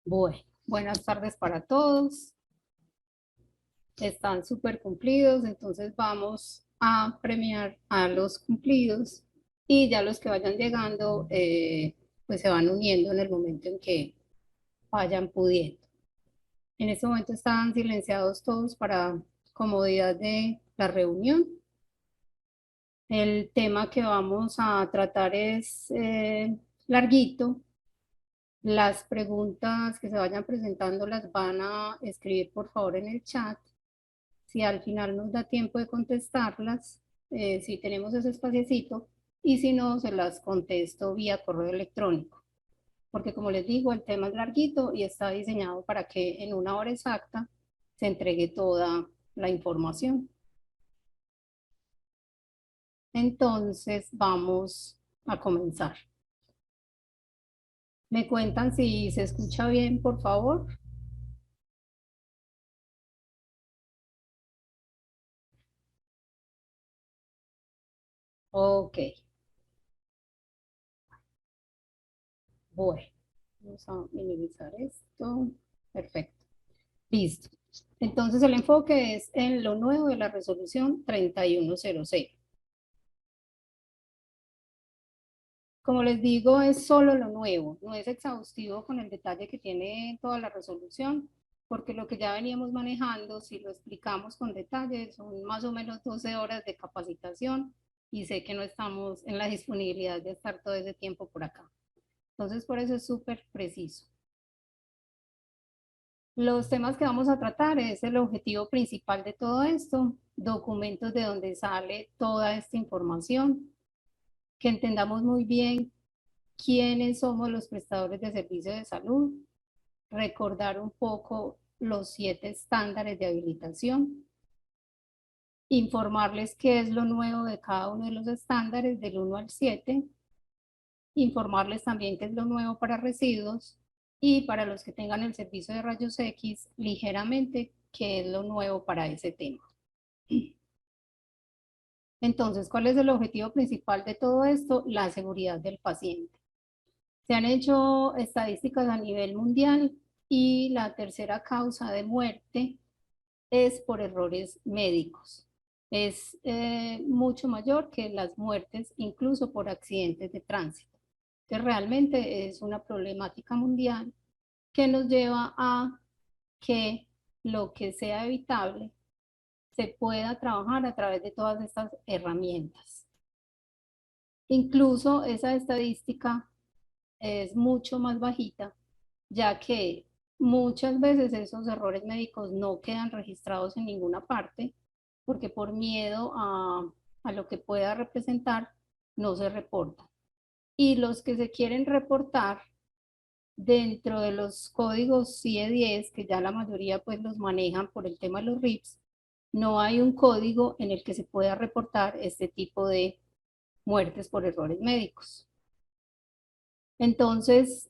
Bueno, buenas tardes para todos. Están súper cumplidos, entonces vamos a premiar a los cumplidos y ya los que vayan llegando, pues se van uniendo en el momento en que vayan pudiendo. En este momento están silenciados todos para comodidad de la reunión. El tema que vamos a tratar es larguito. Las preguntas que se vayan presentando las van a escribir por favor en el chat. Si al final nos da tiempo de contestarlas, si tenemos ese espaciecito, y si no, se las contesto vía correo electrónico. Porque como les digo, el tema es larguito y está diseñado para que en una hora exacta se entregue toda la información. Entonces, vamos a comenzar. ¿Me cuentan si se escucha bien, por favor? Ok, bueno, vamos a minimizar esto. Perfecto. Listo. Entonces el enfoque es en lo nuevo de la resolución 3100. Como les digo, es solo lo nuevo, no es exhaustivo con el detalle que tiene toda la resolución, porque lo que ya veníamos manejando, si lo explicamos con detalle, son más o menos 12 horas de capacitación y sé que no estamos en la disponibilidad de estar todo ese tiempo por acá. Entonces, por eso es súper preciso. Los temas que vamos a tratar es el objetivo principal de todo esto, documentos de donde sale toda esta información, que entendamos muy bien quiénes somos los prestadores de servicios de salud, recordar un poco los 7 estándares de habilitación, informarles qué es lo nuevo de cada uno de los estándares del 1 al 7, informarles también qué es lo nuevo para residuos y para los que tengan el servicio de rayos X, ligeramente qué es lo nuevo para ese tema. Entonces, ¿cuál es el objetivo principal de todo esto? La seguridad del paciente. Se han hecho estadísticas a nivel mundial y la tercera causa de muerte es por errores médicos. Es mucho mayor que las muertes incluso por accidentes de tránsito, que realmente es una problemática mundial que nos lleva a que lo que sea evitable se pueda trabajar a través de todas estas herramientas. Incluso esa estadística es mucho más bajita, ya que muchas veces esos errores médicos no quedan registrados en ninguna parte, porque por miedo a lo que pueda representar, no se reportan. Y los que se quieren reportar dentro de los códigos CIE-10, que ya la mayoría pues los manejan por el tema de los RIPS, no hay un código en el que se pueda reportar este tipo de muertes por errores médicos. Entonces,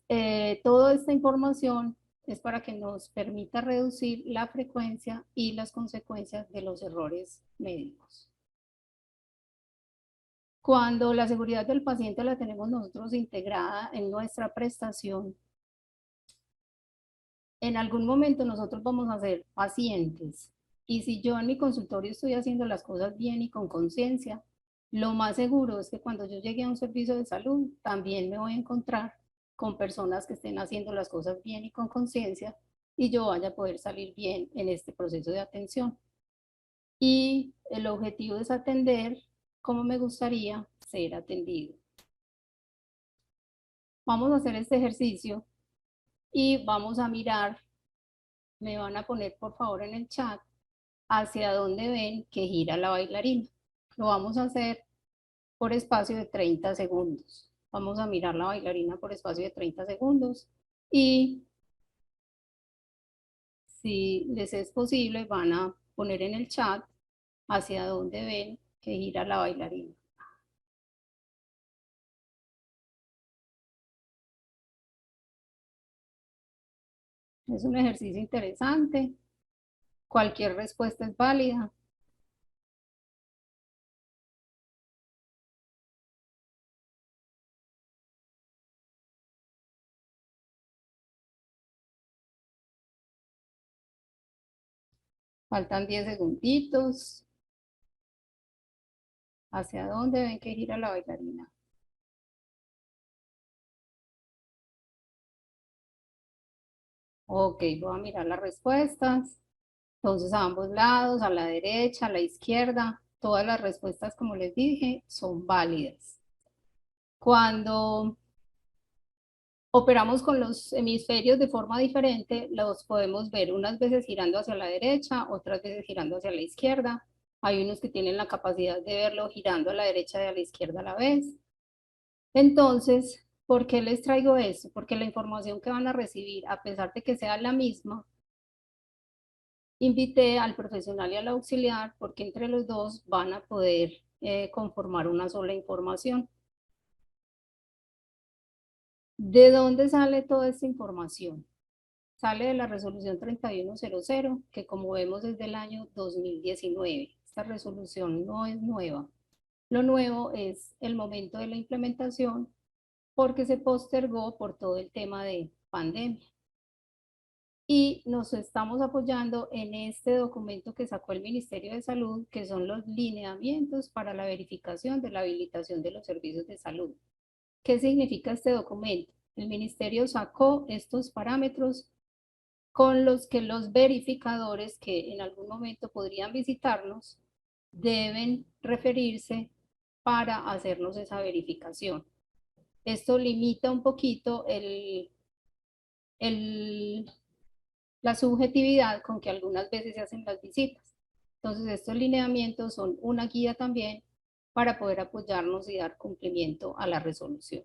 toda esta información es para que nos permita reducir la frecuencia y las consecuencias de los errores médicos. Cuando la seguridad del paciente la tenemos nosotros integrada en nuestra prestación, en algún momento nosotros vamos a ser pacientes. Y si yo en mi consultorio estoy haciendo las cosas bien y con conciencia, lo más seguro es que cuando yo llegue a un servicio de salud, también me voy a encontrar con personas que estén haciendo las cosas bien y con conciencia y yo vaya a poder salir bien en este proceso de atención. Y el objetivo es atender como me gustaría ser atendido. Vamos a hacer este ejercicio y vamos a mirar, me van a poner por favor en el chat hacia dónde ven que gira la bailarina. Lo vamos a hacer por espacio de 30 segundos. Vamos a mirar la bailarina por espacio de 30 segundos y si les es posible van a poner en el chat hacia dónde ven que gira la bailarina. Es un ejercicio interesante. Cualquier respuesta es válida. Faltan 10 segunditos. ¿Hacia dónde ven que gira la bailarina? Ok, voy a mirar las respuestas. Entonces, a ambos lados, a la derecha, a la izquierda, todas las respuestas, como les dije, son válidas. Cuando operamos con los hemisferios de forma diferente, los podemos ver unas veces girando hacia la derecha, otras veces girando hacia la izquierda. Hay unos que tienen la capacidad de verlo girando a la derecha y a la izquierda a la vez. Entonces, ¿por qué les traigo eso? Porque la información que van a recibir, a pesar de que sea la misma, invité al profesional y al auxiliar porque entre los dos van a poder conformar una sola información. ¿De dónde sale toda esta información? Sale de la resolución 3100, que como vemos es del año 2019. Esta resolución no es nueva. Lo nuevo es el momento de la implementación porque se postergó por todo el tema de pandemia. Y nos estamos apoyando en este documento que sacó el Ministerio de Salud, que son los lineamientos para la verificación de la habilitación de los servicios de salud. ¿Qué significa este documento? El Ministerio sacó estos parámetros con los que los verificadores que en algún momento podrían visitarnos deben referirse para hacernos esa verificación. Esto limita un poquito el la subjetividad con que algunas veces se hacen las visitas. Entonces, estos lineamientos son una guía también para poder apoyarnos y dar cumplimiento a la resolución.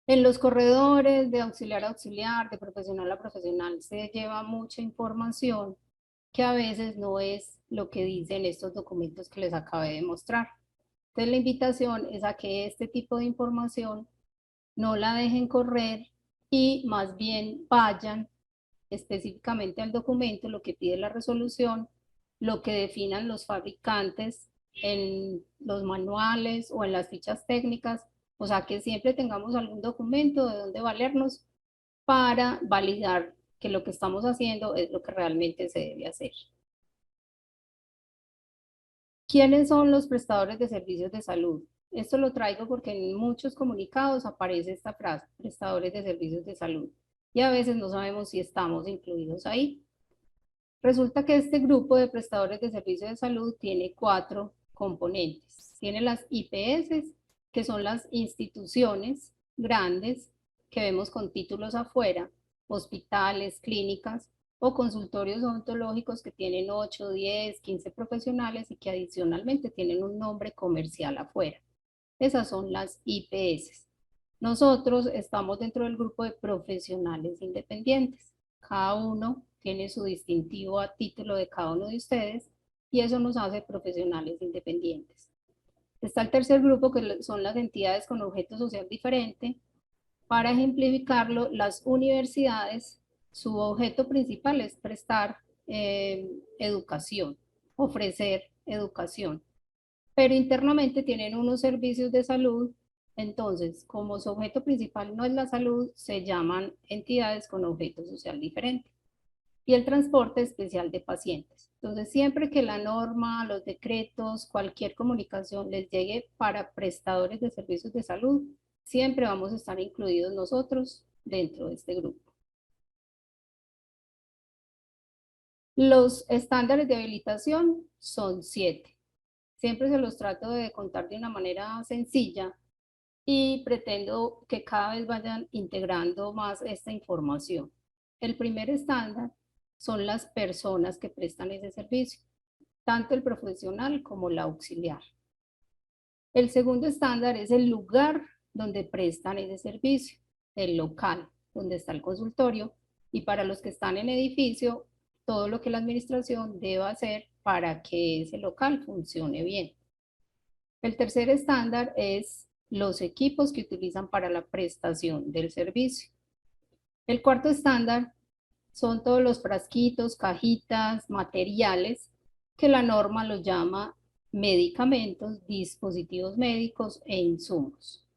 En los corredores de auxiliar a auxiliar, de profesional a profesional, se lleva mucha información que a veces no es lo que dicen estos documentos que les acabé de mostrar. Entonces, la invitación es a que este tipo de información no la dejen correr y más bien vayan específicamente al documento, lo que pide la resolución, lo que definan los fabricantes en los manuales o en las fichas técnicas, o sea que siempre tengamos algún documento de donde valernos para validar que lo que estamos haciendo es lo que realmente se debe hacer. ¿Quiénes son los prestadores de servicios de salud? Esto lo traigo porque en muchos comunicados aparece esta frase, prestadores de servicios de salud, y a veces no sabemos si estamos incluidos ahí. Resulta que este grupo de prestadores de servicios de salud tiene 4 componentes. Tiene las IPS, que son las instituciones grandes que vemos con títulos afuera, hospitales, clínicas o consultorios odontológicos que tienen 8, 10, 15 profesionales y que adicionalmente tienen un nombre comercial afuera. Esas son las IPS. Nosotros estamos dentro del grupo de profesionales independientes. Cada uno tiene su distintivo a título de cada uno de ustedes y eso nos hace profesionales independientes. Está el tercer grupo, que son las entidades con objeto social diferente. Para ejemplificarlo, las universidades, su objeto principal es prestar educación, ofrecer educación, pero internamente tienen unos servicios de salud. Entonces, como su objeto principal no es la salud, se llaman entidades con objeto social diferente. Y el transporte especial de pacientes. Entonces, siempre que la norma, los decretos, cualquier comunicación les llegue para prestadores de servicios de salud, siempre vamos a estar incluidos nosotros dentro de este grupo. Los estándares de habilitación son 7. Siempre se los trato de contar de una manera sencilla y pretendo que cada vez vayan integrando más esta información. El primer estándar son las personas que prestan ese servicio, tanto el profesional como la auxiliar. El segundo estándar es el lugar donde prestan ese servicio, el local, donde está el consultorio, y para los que están en edificio, todo lo que la administración deba hacer para que ese local funcione bien. El tercer estándar es los equipos que utilizan para la prestación del servicio. El cuarto estándar son todos los frasquitos, cajitas, materiales que la norma los llama medicamentos, dispositivos médicos e insumos.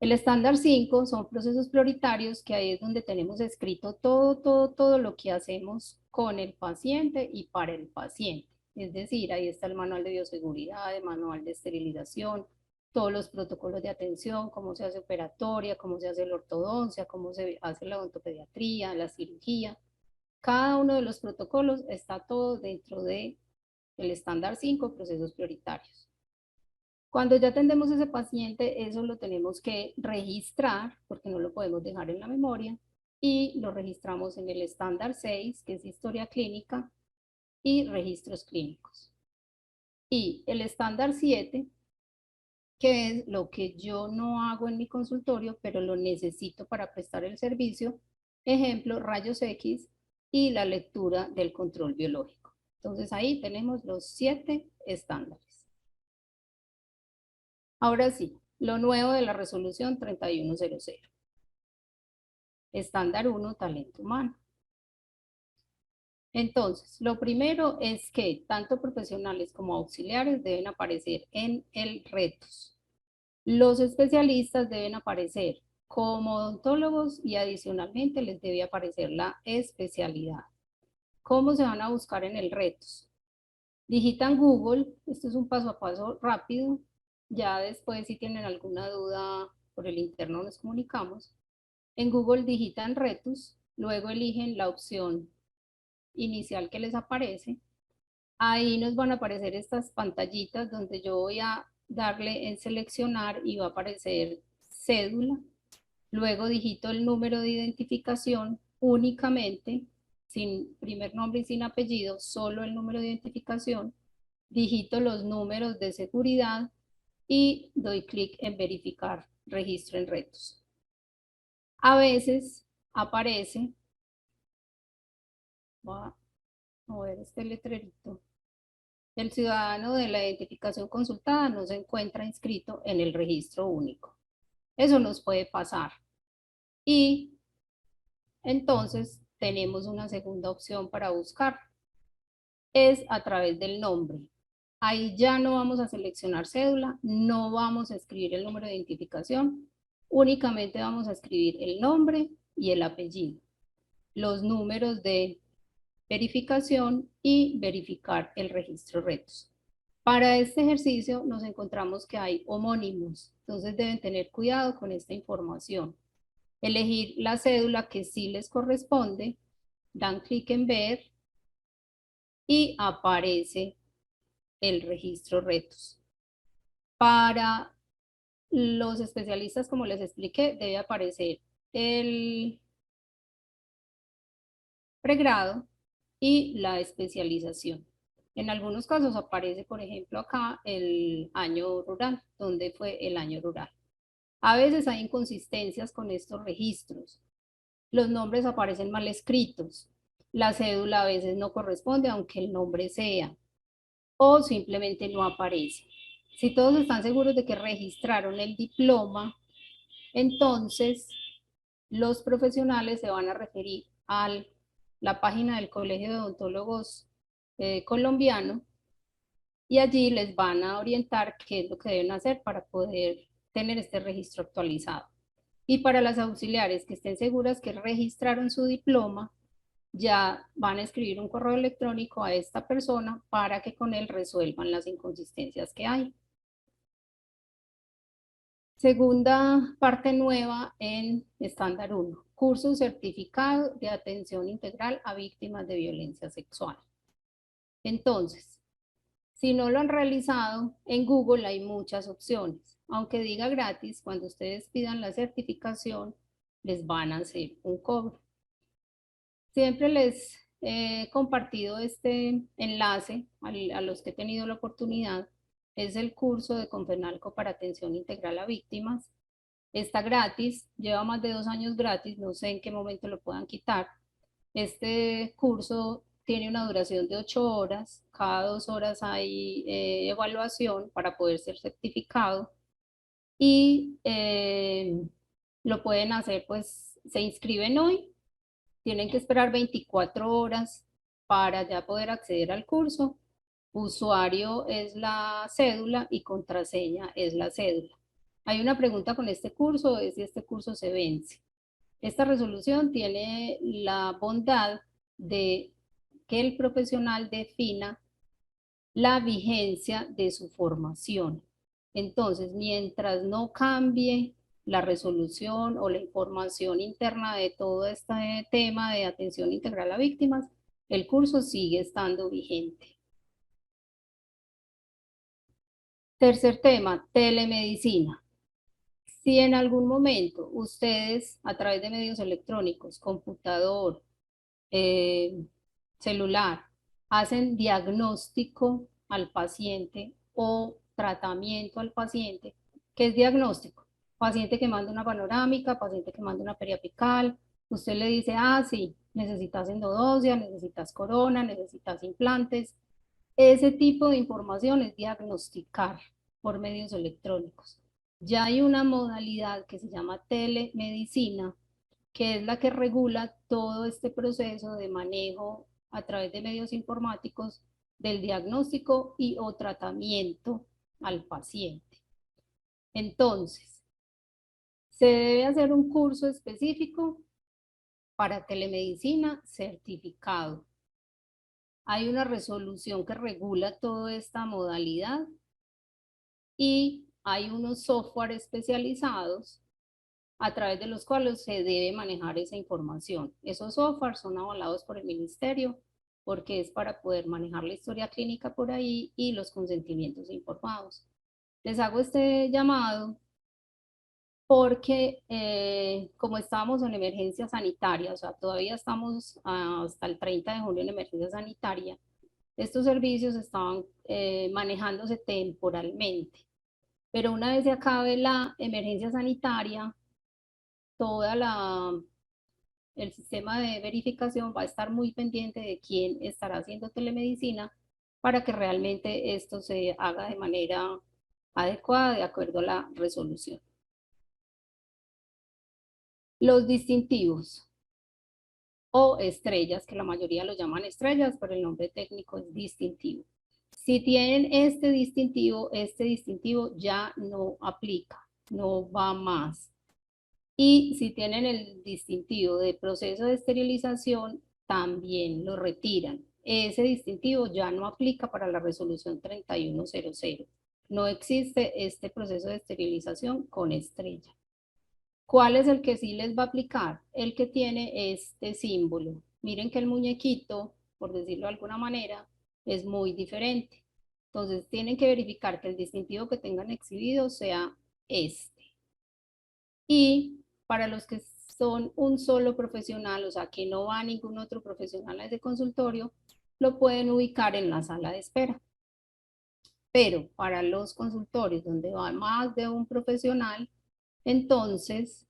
El estándar 5 son procesos prioritarios, que ahí es donde tenemos escrito todo lo que hacemos con el paciente y para el paciente. Es decir, ahí está el manual de bioseguridad, el manual de esterilización, todos los protocolos de atención, cómo se hace operatoria, cómo se hace la ortodoncia, cómo se hace la odontopediatría, la cirugía. Cada uno de los protocolos está todo dentro del estándar 5, procesos prioritarios. Cuando ya atendemos a ese paciente, eso lo tenemos que registrar, porque no lo podemos dejar en la memoria, y lo registramos en el estándar 6, que es historia clínica y registros clínicos. Y el estándar 7, que es lo que yo no hago en mi consultorio, pero lo necesito para prestar el servicio, ejemplo, rayos X y la lectura del control biológico. Entonces ahí tenemos los 7 estándares. Ahora sí, lo nuevo de la resolución 3100. Estándar 1, talento humano. Entonces, lo primero es que tanto profesionales como auxiliares deben aparecer en el retos. Los especialistas deben aparecer como odontólogos y adicionalmente les debe aparecer la especialidad. ¿Cómo se van a buscar en el retos? Digitan Google, esto es un paso a paso rápido, ya después si tienen alguna duda por el interno nos comunicamos. En Google digitan retos, luego eligen la opción inicial que les aparece. Ahí nos van a aparecer estas pantallitas donde yo voy a darle en seleccionar y va a aparecer cédula. Luego digito el número de identificación únicamente, sin primer nombre y sin apellido, solo el número de identificación. Digito los números de seguridad y doy clic en verificar registro en retos. A veces aparece, voy a mover este letrerito, el ciudadano de la identificación consultada no se encuentra inscrito en el registro único. Eso nos puede pasar. Y entonces tenemos una segunda opción para buscar. Es a través del nombre. Ahí ya no vamos a seleccionar cédula, no vamos a escribir el número de identificación, únicamente vamos a escribir el nombre y el apellido, los números de verificación y verificar el registro retos. Para este ejercicio nos encontramos que hay homónimos, entonces deben tener cuidado con esta información. Elegir la cédula que sí les corresponde, dan clic en ver y aparece el registro retos. Para los especialistas, como les expliqué, debe aparecer el pregrado y la especialización. En algunos casos aparece, por ejemplo, acá el año rural, donde fue el año rural. A veces hay inconsistencias con estos registros. Los nombres aparecen mal escritos. La cédula a veces no corresponde, aunque el nombre sea, o simplemente no aparece. Si todos están seguros de que registraron el diploma, entonces los profesionales se van a referir a la página del Colegio de Odontólogos colombiano y allí les van a orientar qué es lo que deben hacer para poder tener este registro actualizado. Y para las auxiliares que estén seguras que registraron su diploma, ya van a escribir un correo electrónico a esta persona para que con él resuelvan las inconsistencias que hay. Segunda parte nueva en estándar 1, curso certificado de atención integral a víctimas de violencia sexual. Entonces, si no lo han realizado, en Google hay muchas opciones. Aunque diga gratis, cuando ustedes pidan la certificación, les van a hacer un cobro. Siempre les he compartido este enlace a los que he tenido la oportunidad. Es el curso de Confenalco para atención integral a víctimas. Está gratis, lleva más de 2 años gratis, no sé en qué momento lo puedan quitar. Este curso tiene una duración de 8 horas, cada 2 horas hay evaluación para poder ser certificado y lo pueden hacer, pues se inscriben hoy, tienen que esperar 24 horas para ya poder acceder al curso. Usuario es la cédula y contraseña es la cédula. Hay una pregunta con este curso, es si este curso se vence. Esta resolución tiene la bondad de que el profesional defina la vigencia de su formación. Entonces, mientras no cambie la resolución o la información interna de todo este tema de atención integral a víctimas, el curso sigue estando vigente. Tercer tema, telemedicina. Si en algún momento ustedes a través de medios electrónicos, computador, eh, celular, hacen diagnóstico al paciente o tratamiento al paciente, ¿qué es diagnóstico? Paciente que manda una panorámica, paciente que manda una periapical, usted le dice, ah, sí, necesitas endodosia, necesitas corona, necesitas implantes. Ese tipo de información es diagnosticar por medios electrónicos. Ya hay una modalidad que se llama telemedicina, que es la que regula todo este proceso de manejo a través de medios informáticos del diagnóstico y o tratamiento al paciente. Entonces, se debe hacer un curso específico para telemedicina certificado. Hay una resolución que regula toda esta modalidad y hay unos software especializados a través de los cuales se debe manejar esa información. Esos software son avalados por el ministerio porque es para poder manejar la historia clínica por ahí y los consentimientos informados. Les hago este llamado porque como estábamos en emergencia sanitaria, o sea, todavía estamos hasta el 30 de junio en emergencia sanitaria, estos servicios estaban manejándose temporalmente, pero una vez se acabe la emergencia sanitaria, toda el sistema de verificación va a estar muy pendiente de quién estará haciendo telemedicina para que realmente esto se haga de manera adecuada de acuerdo a la resolución. Los distintivos o estrellas, que la mayoría lo llaman estrellas, pero el nombre técnico es distintivo. Si tienen este distintivo ya no aplica, no va más. Y si tienen el distintivo de proceso de esterilización, también lo retiran. Ese distintivo ya no aplica para la resolución 3100. No existe este proceso de esterilización con estrella. ¿Cuál es el que sí les va a aplicar? El que tiene este símbolo. Miren que el muñequito, por decirlo de alguna manera, es muy diferente. Entonces tienen que verificar que el distintivo que tengan exhibido sea este. Y para los que son un solo profesional, o sea, que no va ningún otro profesional a ese consultorio, lo pueden ubicar en la sala de espera. Pero para los consultorios donde va más de un profesional, entonces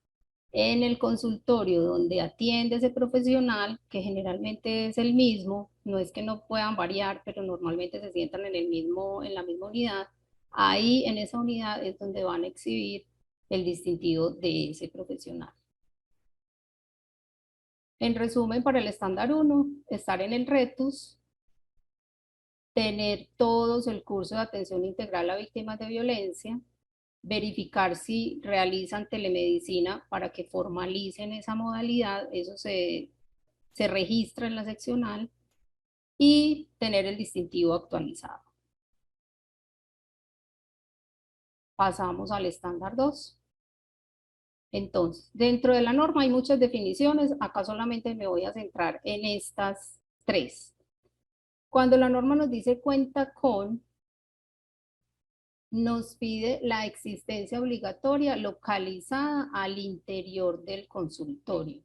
en el consultorio donde atiende ese profesional, que generalmente es el mismo, no es que no puedan variar, pero normalmente se sientan en la misma unidad, ahí en esa unidad es donde van a exhibir el distintivo de ese profesional. En resumen, para el estándar 1, estar en el RETUS, tener todos el curso de atención integral a víctimas de violencia, verificar si realizan telemedicina para que formalicen esa modalidad, eso se registra en la seccional, y tener el distintivo actualizado. Pasamos al estándar 2. Entonces, dentro de la norma hay muchas definiciones, acá solamente me voy a centrar en estas tres. Cuando la norma nos dice cuenta con, nos pide la existencia obligatoria localizada al interior del consultorio.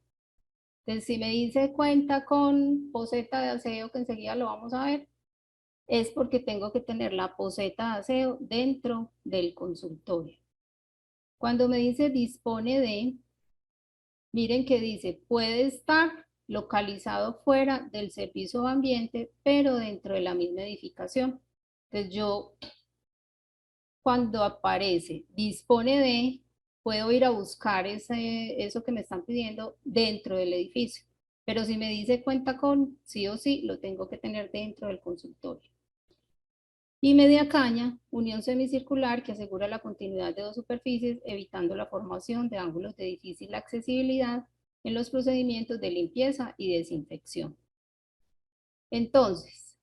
Entonces, si me dice cuenta con poseta de aseo, que enseguida lo vamos a ver, es porque tengo que tener la poseta de aseo dentro del consultorio. Cuando me dice dispone de, miren que dice puede estar localizado fuera del servicio de ambiente, pero dentro de la misma edificación. Entonces yo, cuando aparece dispone de, puedo ir a buscar eso que me están pidiendo dentro del edificio. Pero si me dice cuenta con, sí o sí, lo tengo que tener dentro del consultorio. Y media caña, unión semicircular que asegura la continuidad de dos superficies, evitando la formación de ángulos de difícil accesibilidad en los procedimientos de limpieza y desinfección. Entonces,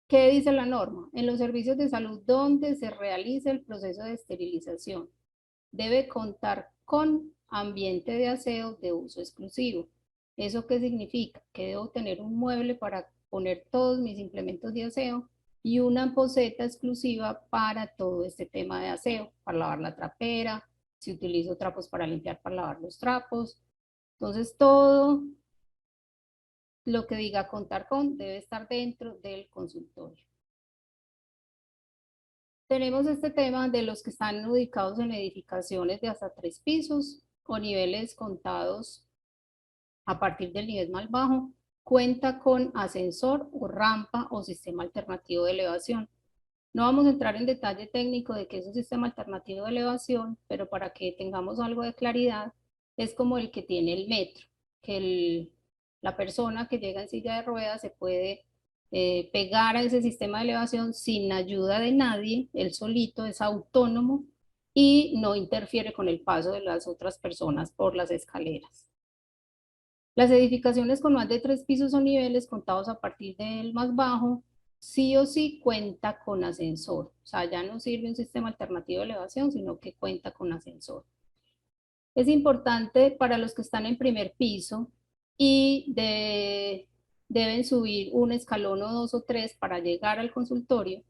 ¿qué dice la norma? En los servicios de salud donde se realice el proceso de esterilización, debe contar con ambiente de aseo de uso exclusivo. ¿Eso qué significa? Que debo tener un mueble para poner todos mis implementos de aseo y una poceta exclusiva para todo este tema de aseo, para lavar la trapera, si utilizo trapos para limpiar, para lavar los trapos. Entonces, todo lo que diga contar con debe estar dentro del consultorio. Tenemos este tema de los que están ubicados en edificaciones de hasta 3 pisos o niveles contados a partir del nivel más bajo, cuenta con ascensor o rampa o sistema alternativo de elevación. No vamos a entrar en detalle técnico de qué es un sistema alternativo de elevación, pero para que tengamos algo de claridad, es como el que tiene el metro, que la persona que llega en silla de ruedas se puede pegar a ese sistema de elevación sin ayuda de nadie, él solito es autónomo y no interfiere con el paso de las otras personas por las escaleras. Las edificaciones con más de 3 pisos o niveles contados a partir del más bajo, sí o sí cuenta con ascensor. O sea, ya no sirve un sistema alternativo de elevación, sino que cuenta con ascensor. Es importante para los que están en primer piso y deben subir un escalón o dos o tres para llegar al consultorio,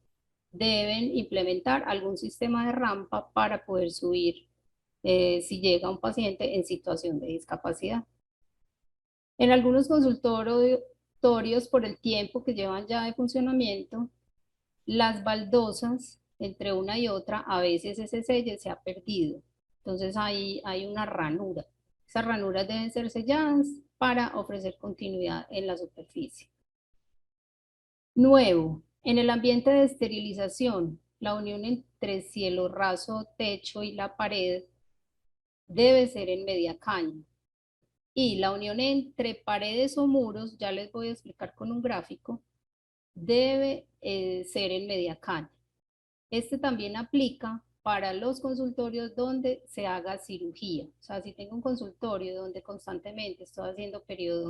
deben implementar algún sistema de rampa para poder subir si llega un paciente en situación de discapacidad. En algunos consultorios, por el tiempo que llevan ya de funcionamiento, las baldosas entre una y otra, a veces ese selle se ha perdido. Entonces ahí hay una ranura. Esas ranuras deben ser selladas para ofrecer continuidad en la superficie. Nuevo, en el ambiente de esterilización, la unión entre cielo raso, techo y la pared debe ser en media caña. Y la unión entre paredes o muros, ya les voy a explicar con un gráfico, debe ser en media caña. Este también aplica para los consultorios donde se haga cirugía. O sea, si tengo un consultorio donde constantemente estoy haciendo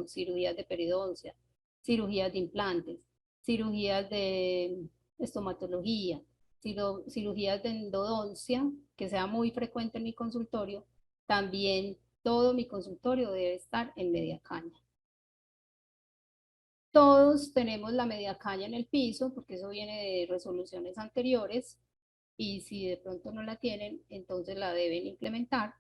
cirugías de periodoncia, cirugías de implantes, cirugías de estomatología, cirugías de endodoncia, que sea muy frecuente en mi consultorio, también todo mi consultorio debe estar en media caña. Todos tenemos la media caña en el piso, porque eso viene de resoluciones anteriores, y si de pronto no la tienen, entonces la deben implementar.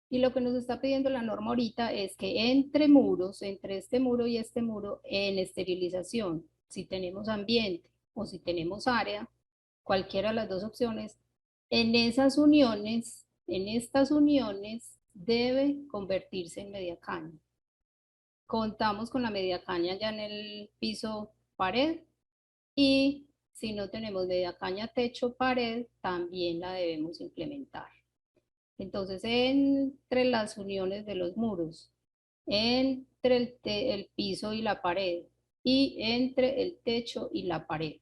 Y lo que nos está pidiendo la norma ahorita es que entre muros, entre este muro y este muro, en esterilización, si tenemos ambiente o si tenemos área, cualquiera de las dos opciones, en esas uniones, en estas uniones, debe convertirse en media caña. Contamos con la media caña ya en el piso pared y si no tenemos media caña techo pared, también la debemos implementar. Entonces, entre las uniones de los muros, entre el piso y la pared y entre el techo y la pared.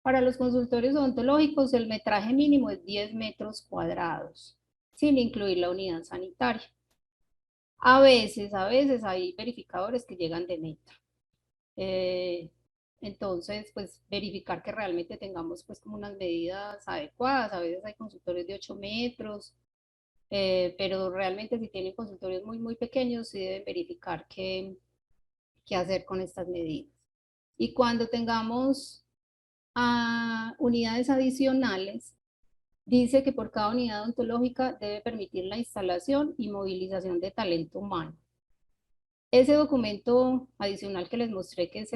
Para los consultorios odontológicos, el metraje mínimo es 10 metros cuadrados, sin incluir la unidad sanitaria. A veces hay verificadores que llegan de metro. Eh, entonces, pues verificar que realmente tengamos pues como unas medidas adecuadas. A veces hay consultorios de 8 metros, pero realmente si tienen consultorios muy, muy pequeños, sí deben verificar qué hacer con estas medidas. Y cuando tengamos unidades adicionales, dice que por cada unidad odontológica debe permitir la instalación y movilización de talento humano. Ese documento adicional que les mostré, que es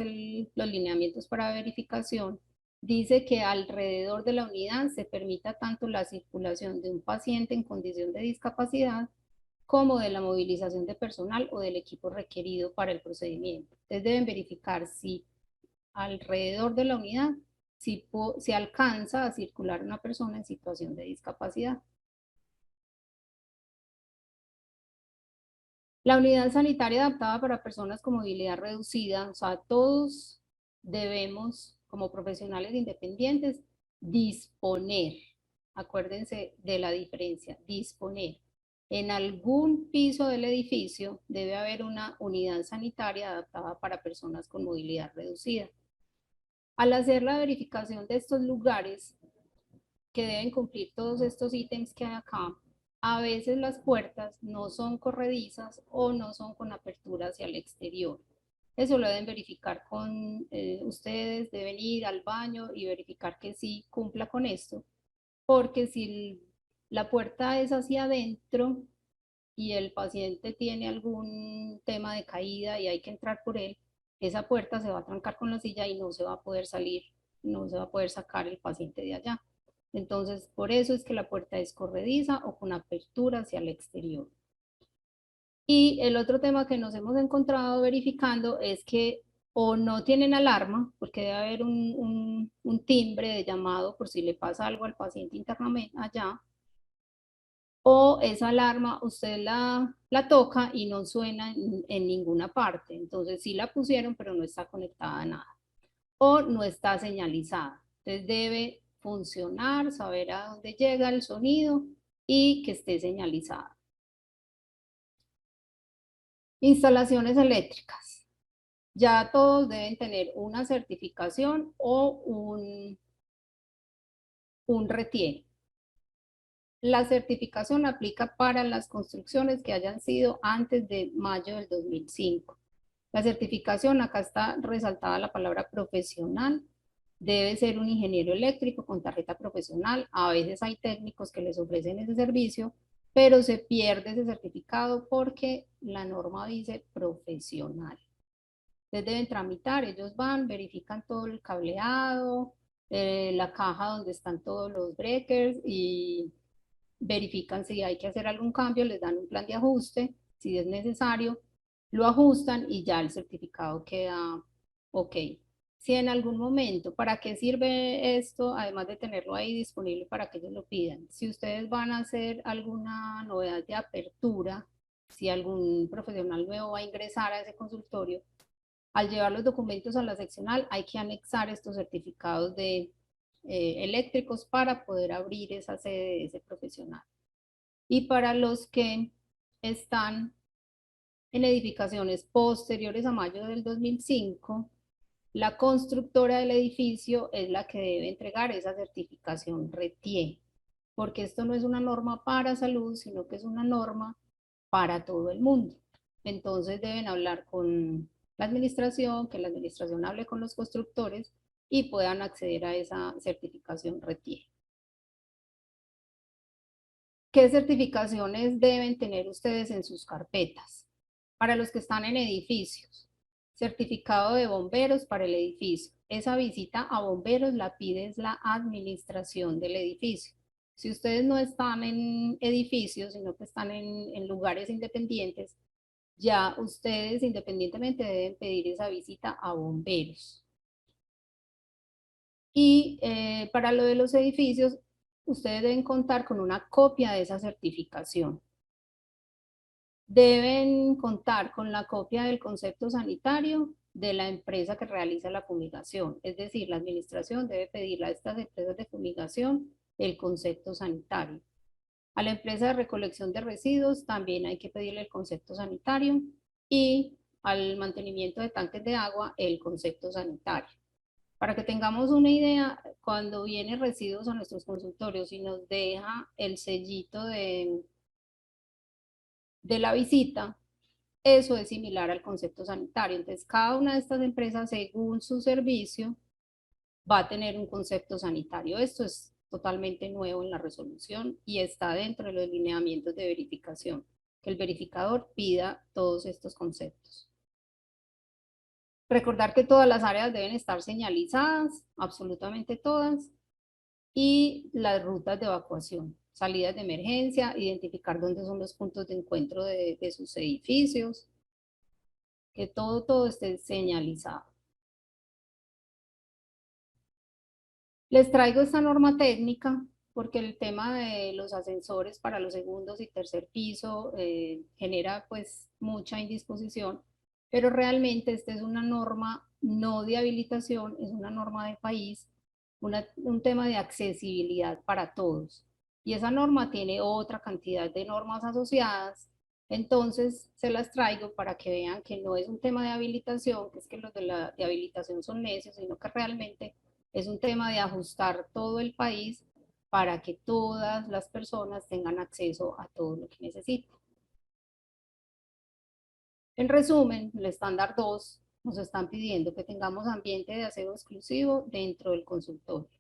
los lineamientos para verificación, dice que alrededor de la unidad se permita tanto la circulación de un paciente en condición de discapacidad como de la movilización de personal o del equipo requerido para el procedimiento. Entonces deben verificar si alrededor de la unidad si alcanza a circular una persona en situación de discapacidad. La unidad sanitaria adaptada para personas con movilidad reducida, o sea, todos debemos, como profesionales independientes, disponer, acuérdense de la diferencia, disponer. En algún piso del edificio debe haber una unidad sanitaria adaptada para personas con movilidad reducida. Al hacer la verificación de estos lugares, que deben cumplir todos estos ítems que hay acá, a veces las puertas no son corredizas o no son con apertura hacia el exterior. Eso lo deben verificar con ustedes, deben ir al baño y verificar que sí cumpla con esto, porque si la puerta es hacia adentro y el paciente tiene algún tema de caída y hay que entrar por él, esa puerta se va a trancar con la silla y no se va a poder salir, no se va a poder sacar el paciente de allá. Entonces, por eso es que la puerta es corrediza o con apertura hacia el exterior. Y el otro tema que nos hemos encontrado verificando es que o no tienen alarma, porque debe haber un timbre de llamado por si le pasa algo al paciente internamente allá, o esa alarma usted la toca y no suena en ninguna parte. Entonces sí la pusieron, pero no está conectada a nada. O no está señalizada. Entonces debe funcionar, saber a dónde llega el sonido y que esté señalizada. Instalaciones eléctricas. Ya todos deben tener una certificación o un RETIE. La certificación aplica para las construcciones que hayan sido antes de mayo del 2005. La certificación, acá está resaltada la palabra profesional, debe ser un ingeniero eléctrico con tarjeta profesional. A veces hay técnicos que les ofrecen ese servicio, pero se pierde ese certificado porque la norma dice profesional. Entonces deben tramitar, ellos van, verifican todo el cableado, la caja donde están todos los breakers y verifican si hay que hacer algún cambio, les dan un plan de ajuste, si es necesario, lo ajustan y ya el certificado queda ok. Si en algún momento, ¿para qué sirve esto? Además de tenerlo ahí disponible para que ellos lo pidan. Si ustedes van a hacer alguna novedad de apertura, si algún profesional nuevo va a ingresar a ese consultorio, al llevar los documentos a la seccional hay que anexar estos certificados de eléctricos para poder abrir esa sede de ese profesional. Y para los que están en edificaciones posteriores a mayo del 2005, la constructora del edificio es la que debe entregar esa certificación RETIE, porque esto no es una norma para salud, sino que es una norma para todo el mundo. Entonces deben hablar con la administración, que la administración hable con los constructores y puedan acceder a esa certificación RETIE. ¿Qué certificaciones deben tener ustedes en sus carpetas? Para los que están en edificios, certificado de bomberos para el edificio. Esa visita a bomberos la pide la administración del edificio. Si ustedes no están en edificios, sino que están en lugares independientes, ya ustedes independientemente deben pedir esa visita a bomberos. Y para lo de los edificios, ustedes deben contar con una copia de esa certificación. Deben contar con la copia del concepto sanitario de la empresa que realiza la fumigación. Es decir, la administración debe pedirle a estas empresas de fumigación el concepto sanitario. A la empresa de recolección de residuos también hay que pedirle el concepto sanitario y al mantenimiento de tanques de agua el concepto sanitario. Para que tengamos una idea, cuando vienen residuos a nuestros consultorios y nos deja el sellito de la visita, eso es similar al concepto sanitario. Entonces, cada una de estas empresas, según su servicio, va a tener un concepto sanitario. Esto es totalmente nuevo en la resolución y está dentro de los lineamientos de verificación, que el verificador pida todos estos conceptos. Recordar que todas las áreas deben estar señalizadas, absolutamente todas, y las rutas de evacuación, salidas de emergencia, identificar dónde son los puntos de encuentro de sus edificios, que todo esté señalizado. Les traigo esta norma técnica porque el tema de los ascensores para los segundos y tercer piso genera pues mucha indisposición, pero realmente esta es una norma no de habilitación, es una norma de país, un tema de accesibilidad para todos. Y esa norma tiene otra cantidad de normas asociadas, entonces se las traigo para que vean que no es un tema de habilitación, que es que los de habilitación son necios, sino que realmente es un tema de ajustar todo el país para que todas las personas tengan acceso a todo lo que necesitan. En resumen, el estándar 2 nos están pidiendo que tengamos ambiente de aseo exclusivo dentro del consultorio.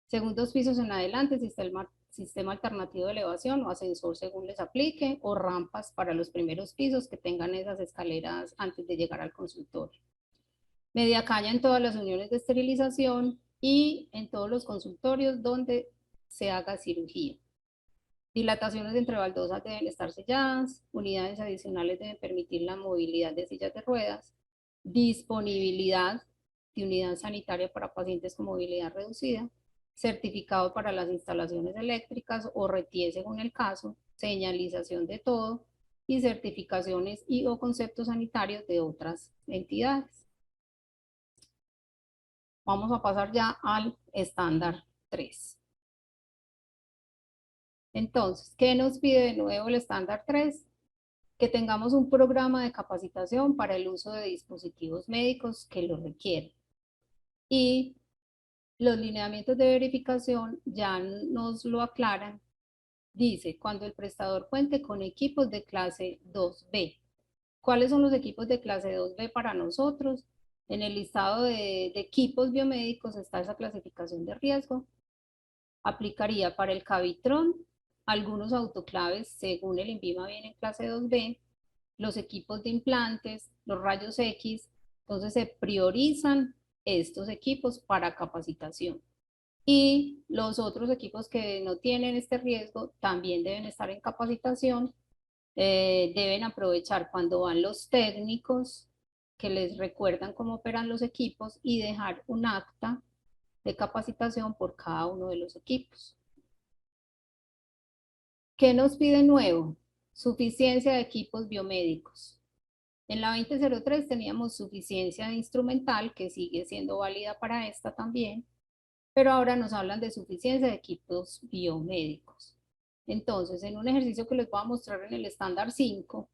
Segundos pisos en adelante, sistema alternativo de elevación o ascensor según les aplique, o rampas para los primeros pisos que tengan esas escaleras antes de llegar al consultorio. Media caña en todas las uniones de esterilización y en todos los consultorios donde se haga cirugía. Dilataciones entre baldosas deben estar selladas, unidades adicionales deben permitir la movilidad de sillas de ruedas, disponibilidad de unidad sanitaria para pacientes con movilidad reducida, certificado para las instalaciones eléctricas o RETIE según el caso, señalización de todo y certificaciones y o conceptos sanitarios de otras entidades. Vamos a pasar ya al estándar 3. Entonces, ¿qué nos pide de nuevo el estándar 3? Que tengamos un programa de capacitación para el uso de dispositivos médicos que lo requieren. Y los lineamientos de verificación ya nos lo aclaran. Dice, cuando el prestador cuente con equipos de clase 2B. ¿Cuáles son los equipos de clase 2B para nosotros? En el listado de equipos biomédicos está esa clasificación de riesgo. Aplicaría para el Cavitron, algunos autoclaves según el INVIMA viene en clase 2B, los equipos de implantes, los rayos X, entonces se priorizan estos equipos para capacitación. Y los otros equipos que no tienen este riesgo también deben estar en capacitación, deben aprovechar cuando van los técnicos que les recuerdan cómo operan los equipos y dejar un acta de capacitación por cada uno de los equipos. ¿Qué nos pide nuevo? Suficiencia de equipos biomédicos. En la 2003 teníamos suficiencia de instrumental, que sigue siendo válida para esta también, pero ahora nos hablan de suficiencia de equipos biomédicos. Entonces, en un ejercicio que les voy a mostrar en el estándar 5,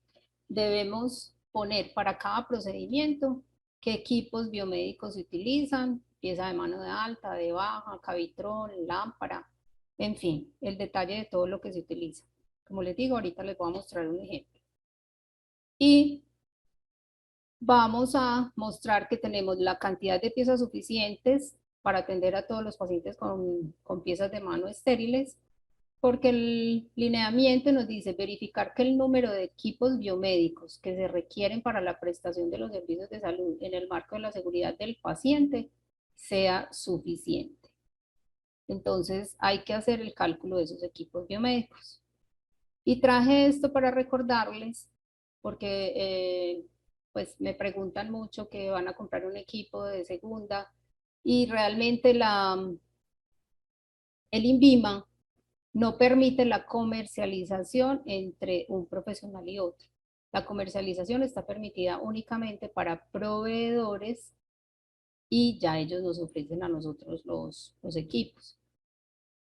debemos poner para cada procedimiento qué equipos biomédicos se utilizan, pieza de mano de alta, de baja, cavitrón, lámpara, en fin, el detalle de todo lo que se utiliza. Como les digo, ahorita les voy a mostrar un ejemplo. Y vamos a mostrar que tenemos la cantidad de piezas suficientes para atender a todos los pacientes con piezas de mano estériles, porque el lineamiento nos dice verificar que el número de equipos biomédicos que se requieren para la prestación de los servicios de salud en el marco de la seguridad del paciente sea suficiente. Entonces hay que hacer el cálculo de esos equipos biomédicos. Y traje esto para recordarles, porque pues me preguntan mucho que van a comprar un equipo de segunda y realmente el INVIMA no permite la comercialización entre un profesional y otro. La comercialización está permitida únicamente para proveedores y ya ellos nos ofrecen a nosotros los equipos.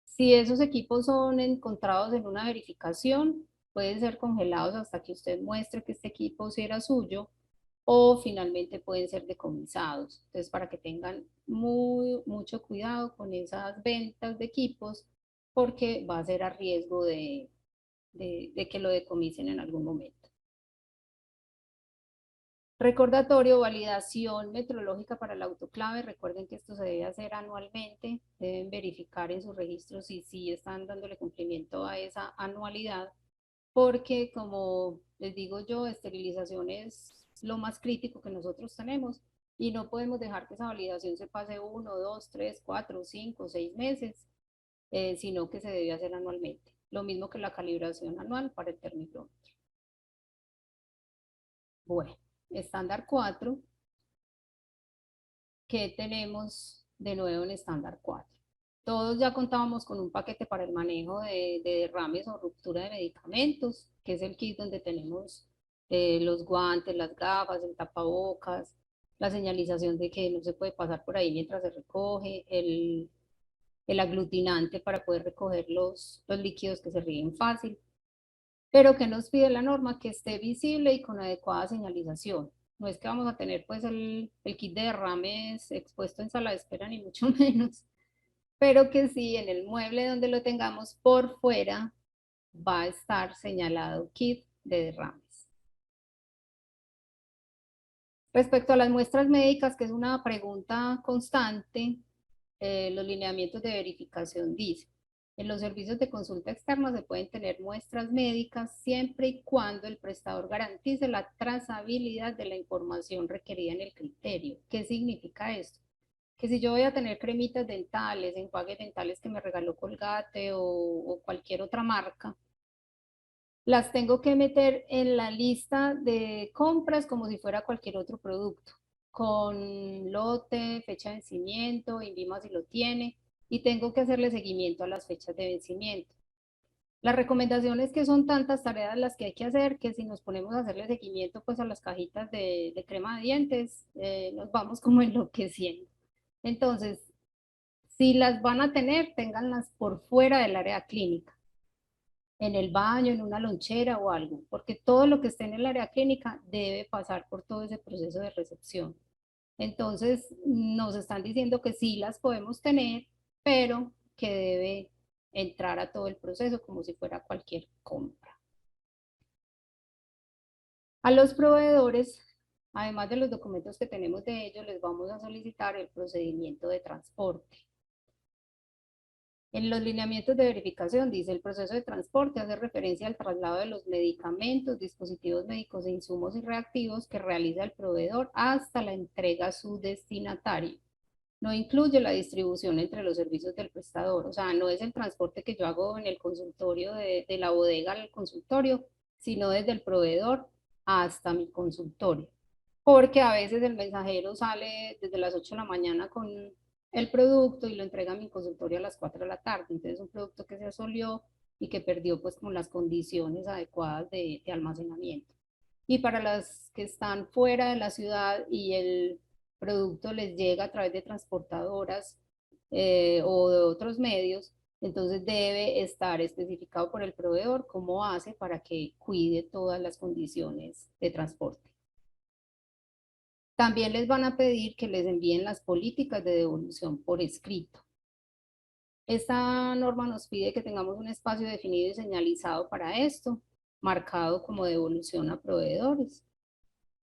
Si esos equipos son encontrados en una verificación, pueden ser congelados hasta que usted muestre que este equipo sí era suyo o finalmente pueden ser decomisados. Entonces, para que tengan mucho cuidado con esas ventas de equipos, porque va a ser a riesgo de que lo decomisen en algún momento. Recordatorio, validación metrológica para el autoclave. Recuerden que esto se debe hacer anualmente. Deben verificar en sus registros si sí están dándole cumplimiento a esa anualidad, porque como les digo yo, esterilización es lo más crítico que nosotros tenemos y no podemos dejar que esa validación se pase 1, 2, 3, 4, 5, 6 meses, sino que se debe hacer anualmente. Lo mismo que la calibración anual para el termómetro. Bueno, estándar 4. ¿Qué tenemos de nuevo en estándar 4? Todos ya contábamos con un paquete para el manejo de derrames o ruptura de medicamentos, que es el kit donde tenemos los guantes, las gafas, el tapabocas, la señalización de que no se puede pasar por ahí mientras se recoge, el aglutinante para poder recoger los líquidos que se ríen fácil. Pero que nos pide la norma que esté visible y con adecuada señalización. No es que vamos a tener pues el kit de derrames expuesto en sala de espera, ni mucho menos, pero que sí en el mueble donde lo tengamos por fuera va a estar señalado kit de derrames. Respecto a las muestras médicas, que es una pregunta constante, los lineamientos de verificación dicen, en los servicios de consulta externa se pueden tener muestras médicas siempre y cuando el prestador garantice la trazabilidad de la información requerida en el criterio. ¿Qué significa esto? Que si yo voy a tener cremitas dentales, enjuagues dentales que me regaló Colgate o cualquier otra marca, las tengo que meter en la lista de compras como si fuera cualquier otro producto, con lote, fecha de vencimiento, INVIMA si lo tiene, y tengo que hacerle seguimiento a las fechas de vencimiento. La recomendación es que son tantas tareas las que hay que hacer que si nos ponemos a hacerle seguimiento pues a las cajitas de crema de dientes, nos vamos como enloqueciendo. Entonces, si las van a tener, ténganlas por fuera del área clínica, en el baño, en una lonchera o algo, porque todo lo que esté en el área clínica debe pasar por todo ese proceso de recepción. Entonces, nos están diciendo que sí las podemos tener, pero que debe entrar a todo el proceso como si fuera cualquier compra. A los proveedores, además de los documentos que tenemos de ellos, les vamos a solicitar el procedimiento de transporte. En los lineamientos de verificación dice el proceso de transporte hace referencia al traslado de los medicamentos, dispositivos médicos e insumos y reactivos que realiza el proveedor hasta la entrega a su destinatario. No incluye la distribución entre los servicios del prestador, o sea, no es el transporte que yo hago en el consultorio de la bodega al consultorio, sino desde el proveedor hasta mi consultorio. Porque a veces el mensajero sale desde las 8 de la mañana con el producto y lo entrega a mi consultorio a las 4 de la tarde. Entonces, es un producto que se asolió y que perdió pues como las condiciones adecuadas de almacenamiento. Y para las que están fuera de la ciudad y el producto les llega a través de transportadoras o de otros medios, entonces debe estar especificado por el proveedor cómo hace para que cuide todas las condiciones de transporte. También les van a pedir que les envíen las políticas de devolución por escrito. Esta norma nos pide que tengamos un espacio definido y señalizado para esto, marcado como devolución a proveedores.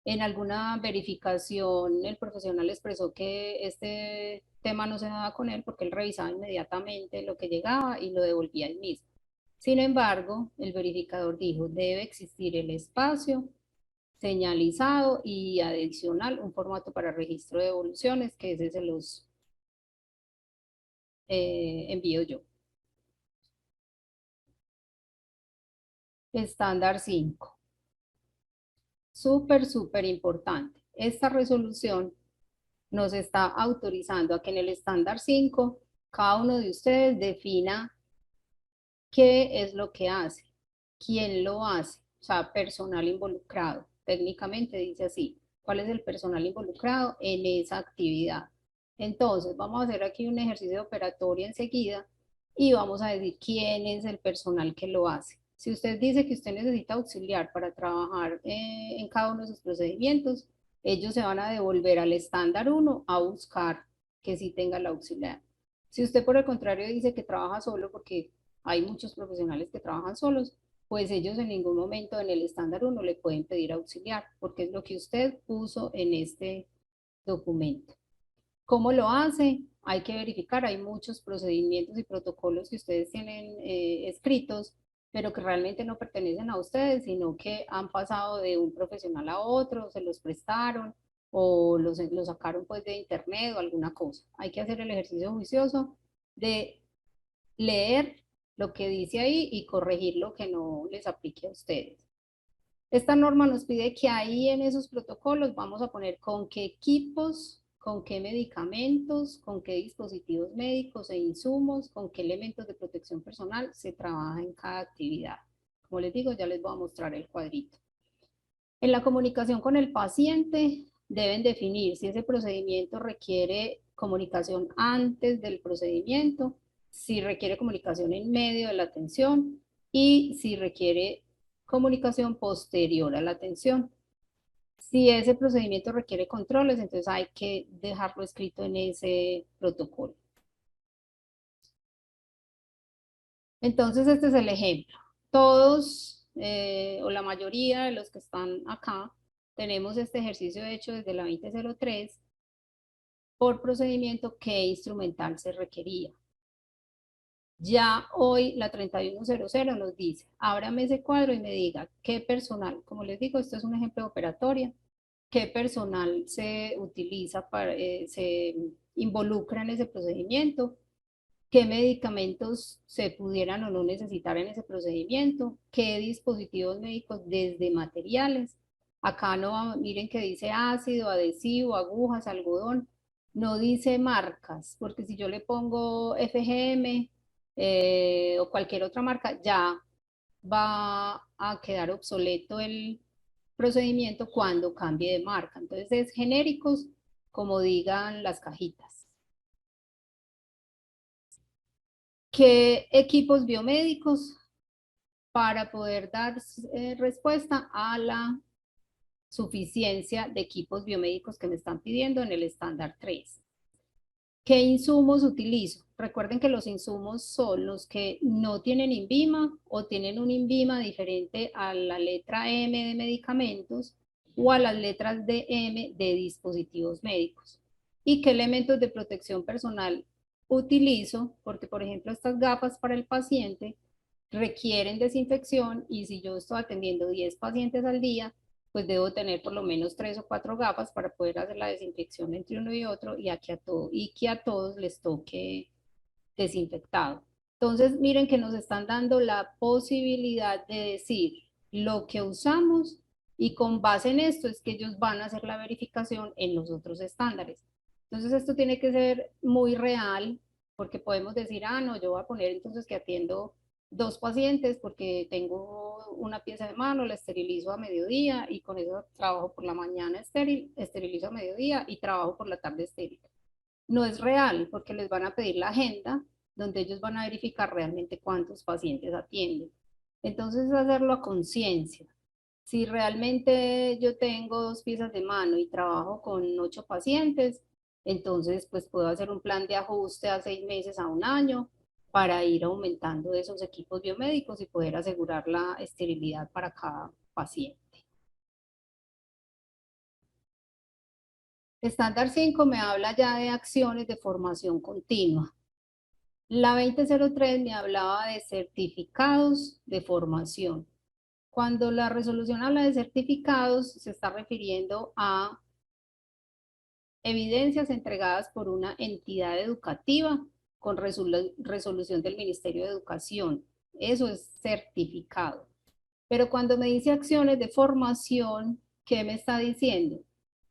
En alguna verificación, el profesional expresó que este tema no se daba con él porque él revisaba inmediatamente lo que llegaba y lo devolvía él mismo. Sin embargo, el verificador dijo, debe existir el espacio señalizado y adicional un formato para registro de devoluciones, que ese se los envío yo. Estándar 5. Súper, súper importante. Esta resolución nos está autorizando a que en el estándar 5 cada uno de ustedes defina qué es lo que hace, quién lo hace, o sea, personal involucrado. Técnicamente dice así, cuál es el personal involucrado en esa actividad. Entonces, vamos a hacer aquí un ejercicio operatorio enseguida y vamos a decir quién es el personal que lo hace. Si usted dice que usted necesita auxiliar para trabajar en cada uno de sus procedimientos, ellos se van a devolver al estándar 1 a buscar que sí tenga el auxiliar. Si usted por el contrario dice que trabaja solo porque hay muchos profesionales que trabajan solos, pues ellos en ningún momento en el estándar 1 le pueden pedir auxiliar, porque es lo que usted puso en este documento. ¿Cómo lo hace? Hay que verificar, hay muchos procedimientos y protocolos que ustedes tienen escritos, pero que realmente no pertenecen a ustedes, sino que han pasado de un profesional a otro, se los prestaron o los sacaron pues de internet o alguna cosa. Hay que hacer el ejercicio juicioso de leer lo que dice ahí y corregir lo que no les aplique a ustedes. Esta norma nos pide que ahí en esos protocolos vamos a poner con qué equipos con qué medicamentos, con qué dispositivos médicos e insumos, con qué elementos de protección personal se trabaja en cada actividad. Como les digo, ya les voy a mostrar el cuadrito. En la comunicación con el paciente deben definir si ese procedimiento requiere comunicación antes del procedimiento, si requiere comunicación en medio de la atención y si requiere comunicación posterior a la atención. Si ese procedimiento requiere controles, entonces hay que dejarlo escrito en ese protocolo. Entonces, este es el ejemplo. Todos, o la mayoría de los que están acá, tenemos este ejercicio hecho desde la 2003 por procedimiento que instrumental se requería. Ya hoy la 3100 nos dice, ábrame ese cuadro y me diga qué personal, como les digo, esto es un ejemplo de operatoria, qué personal se utiliza, se involucra en ese procedimiento, qué medicamentos se pudieran o no necesitar en ese procedimiento, qué dispositivos médicos desde materiales. Acá no, miren que dice ácido, adhesivo, agujas, algodón, no dice marcas, porque si yo le pongo FGM o cualquier otra marca, ya va a quedar obsoleto el procedimiento cuando cambie de marca. Entonces es genéricos como digan las cajitas. ¿Qué equipos biomédicos para poder dar respuesta a la suficiencia de equipos biomédicos que me están pidiendo en el estándar 3? ¿Qué insumos utilizo? Recuerden que los insumos son los que no tienen INVIMA o tienen un INVIMA diferente a la letra M de medicamentos o a las letras de M de dispositivos médicos. ¿Y qué elementos de protección personal utilizo? Porque, por ejemplo, estas gafas para el paciente requieren desinfección y si yo estoy atendiendo 10 pacientes al día, pues debo tener por lo menos 3 o 4 gafas para poder hacer la desinfección entre uno y otro y que a todos les toque desinfectado. Entonces, miren que nos están dando la posibilidad de decir lo que usamos y con base en esto es que ellos van a hacer la verificación en los otros estándares. Entonces, esto tiene que ser muy real porque podemos decir, ah, no, yo voy a poner entonces que atiendo 2 pacientes porque tengo una pieza de mano, la esterilizo a mediodía y con eso trabajo por la mañana estéril, esterilizo a mediodía y trabajo por la tarde estéril. No es real porque les van a pedir la agenda donde ellos van a verificar realmente cuántos pacientes atienden. Entonces es hacerlo a conciencia. Si realmente yo tengo 2 piezas de mano y trabajo con 8 pacientes, entonces pues puedo hacer un plan de ajuste a 6 meses, a un año, para ir aumentando esos equipos biomédicos y poder asegurar la esterilidad para cada paciente. Estándar 5 me habla ya de acciones de formación continua. La 2003 me hablaba de certificados de formación. Cuando la resolución habla de certificados, se está refiriendo a evidencias entregadas por una entidad educativa con resolución del Ministerio de Educación. Eso es certificado. Pero cuando me dice acciones de formación, ¿qué me está diciendo?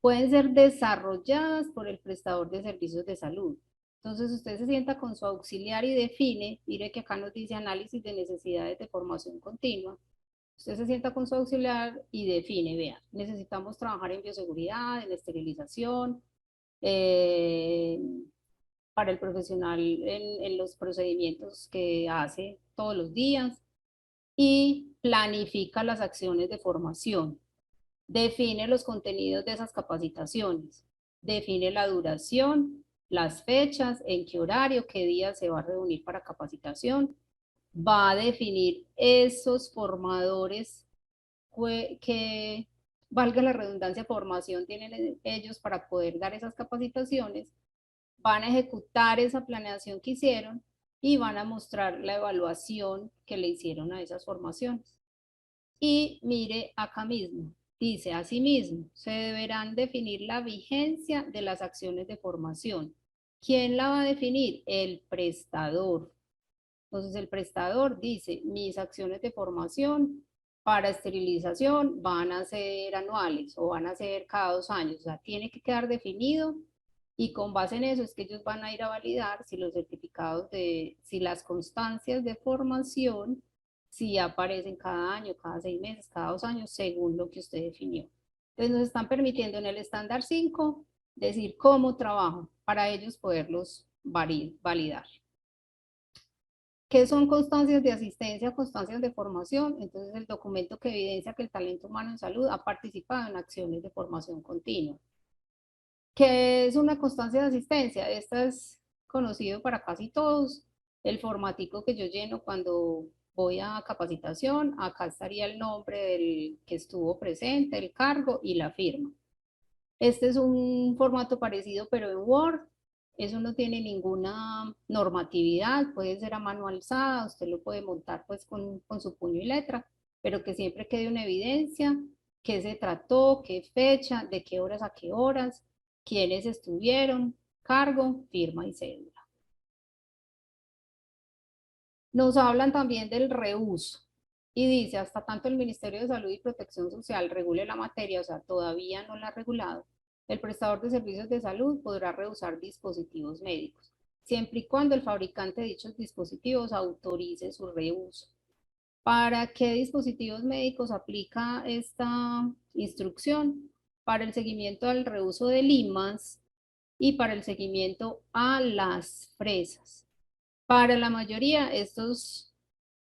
Pueden ser desarrolladas por el prestador de servicios de salud. Entonces usted se sienta con su auxiliar y define, mire que acá nos dice análisis de necesidades de formación continua. Usted se sienta con su auxiliar y define, vea, necesitamos trabajar en bioseguridad, en esterilización, eh, para el profesional en los procedimientos que hace todos los días y planifica las acciones de formación. Define los contenidos de esas capacitaciones, define la duración, las fechas, en qué horario, qué día se va a reunir para capacitación, va a definir esos formadores que, valga la redundancia, formación tienen ellos para poder dar esas capacitaciones, van a ejecutar esa planeación que hicieron y van a mostrar la evaluación que le hicieron a esas formaciones. Y mire acá mismo, dice asimismo, se deberán definir la vigencia de las acciones de formación. ¿Quién la va a definir? El prestador. Entonces el prestador dice, mis acciones de formación para esterilización van a ser anuales o van a ser cada 2 años. O sea, tiene que quedar definido y con base en eso es que ellos van a ir a validar si los certificados si las constancias de formación, si aparecen cada año, cada 6 meses, cada 2 años, según lo que usted definió. Entonces nos están permitiendo en el estándar 5 decir cómo trabajo para ellos poderlos validar. ¿Qué son constancias de asistencia, constancias de formación? Entonces, el documento que evidencia que el talento humano en salud ha participado en acciones de formación continua. ¿Qué es una constancia de asistencia? Esta es conocido para casi todos. El formatico que yo lleno cuando voy a capacitación, acá estaría el nombre del que estuvo presente, el cargo y la firma. Este es un formato parecido, pero en Word. Eso no tiene ninguna normatividad, puede ser a mano alzada, usted lo puede montar pues con su puño y letra, pero que siempre quede una evidencia, qué se trató, qué fecha, de qué horas a qué horas, quiénes estuvieron, cargo, firma y cédula. Nos hablan también del reuso y dice, hasta tanto el Ministerio de Salud y Protección Social regule la materia, o sea, todavía no la ha regulado, el prestador de servicios de salud podrá rehusar dispositivos médicos, siempre y cuando el fabricante de dichos dispositivos autorice su reuso. ¿Para qué dispositivos médicos aplica esta instrucción? Para el seguimiento al reuso de limas y para el seguimiento a las fresas. Para la mayoría, estos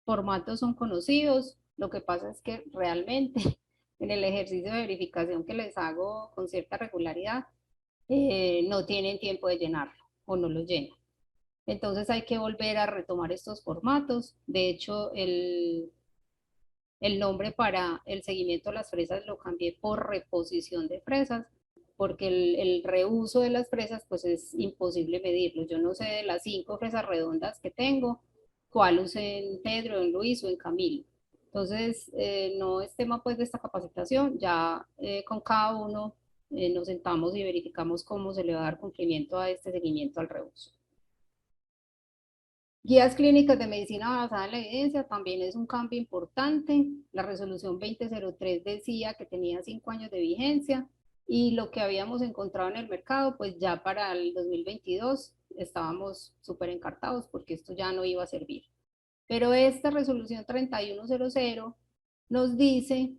formatos son conocidos, lo que pasa es que realmente en el ejercicio de verificación que les hago con cierta regularidad, no tienen tiempo de llenarlo o no lo llenan. Entonces hay que volver a retomar estos formatos. De hecho, el nombre para el seguimiento de las fresas lo cambié por reposición de fresas, porque el reuso de las fresas pues es imposible medirlo. Yo no sé de las 5 fresas redondas que tengo, cuál usé en Pedro, en Luis o en Camilo. Entonces, no es tema pues de esta capacitación, ya con cada uno nos sentamos y verificamos cómo se le va a dar cumplimiento a este seguimiento al reuso. Guías clínicas de medicina basada en la evidencia también es un cambio importante. La resolución 2003 decía que tenía 5 años de vigencia y lo que habíamos encontrado en el mercado, pues ya para el 2022 estábamos súper encartados porque esto ya no iba a servir. Pero esta resolución 3100 nos dice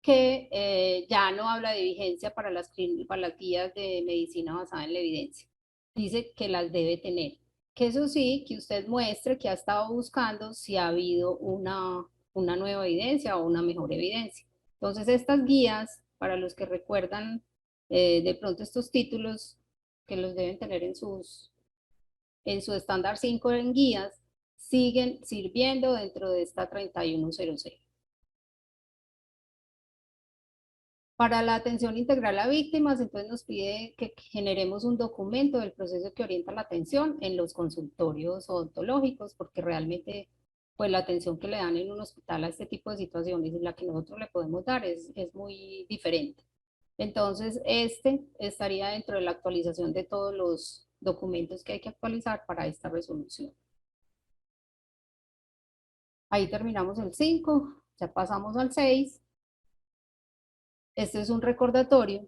que ya no habla de vigencia para las guías de medicina basada en la evidencia. Dice que las debe tener. Que eso sí, que usted muestre que ha estado buscando si ha habido una nueva evidencia o una mejor evidencia. Entonces, estas guías, para los que recuerdan de pronto estos títulos que los deben tener en su estándar 5 en guías, siguen sirviendo dentro de esta 3100. Para la atención integral a víctimas, entonces nos pide que generemos un documento del proceso que orienta la atención en los consultorios odontológicos, porque realmente pues la atención que le dan en un hospital a este tipo de situaciones y la que nosotros le podemos dar es muy diferente. Entonces, este estaría dentro de la actualización de todos los documentos que hay que actualizar para esta resolución. Ahí terminamos el 5, ya pasamos al 6. Este es un recordatorio.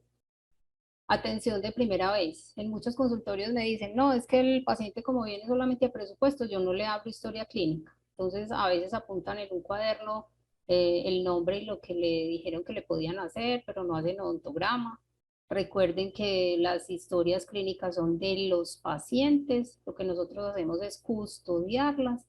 Atención de primera vez. En muchos consultorios me dicen, no, es que el paciente como viene solamente a presupuesto, yo no le abro historia clínica. Entonces a veces apuntan en un cuaderno el nombre y lo que le dijeron que le podían hacer, pero no hacen odontograma. Recuerden que las historias clínicas son de los pacientes, lo que nosotros hacemos es custodiarlas.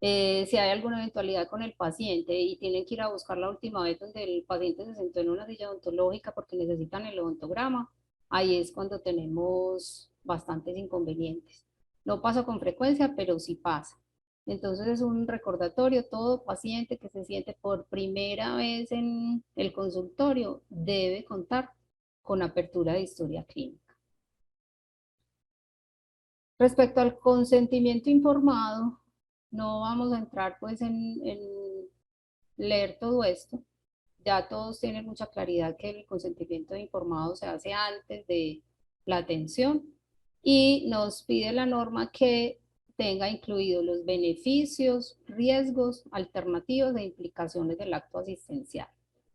Si hay alguna eventualidad con el paciente y tienen que ir a buscar la última vez donde el paciente se sentó en una silla odontológica porque necesitan el odontograma, ahí es cuando tenemos bastantes inconvenientes. No pasa con frecuencia, pero sí pasa. Entonces es un recordatorio, todo paciente que se siente por primera vez en el consultorio debe contar con apertura de historia clínica. Respecto al consentimiento informado, no vamos a entrar pues en leer todo esto. Ya todos tienen mucha claridad que el consentimiento informado se hace antes de la atención y nos pide la norma que tenga incluidos los beneficios, riesgos, alternativas e implicaciones del acto asistencial.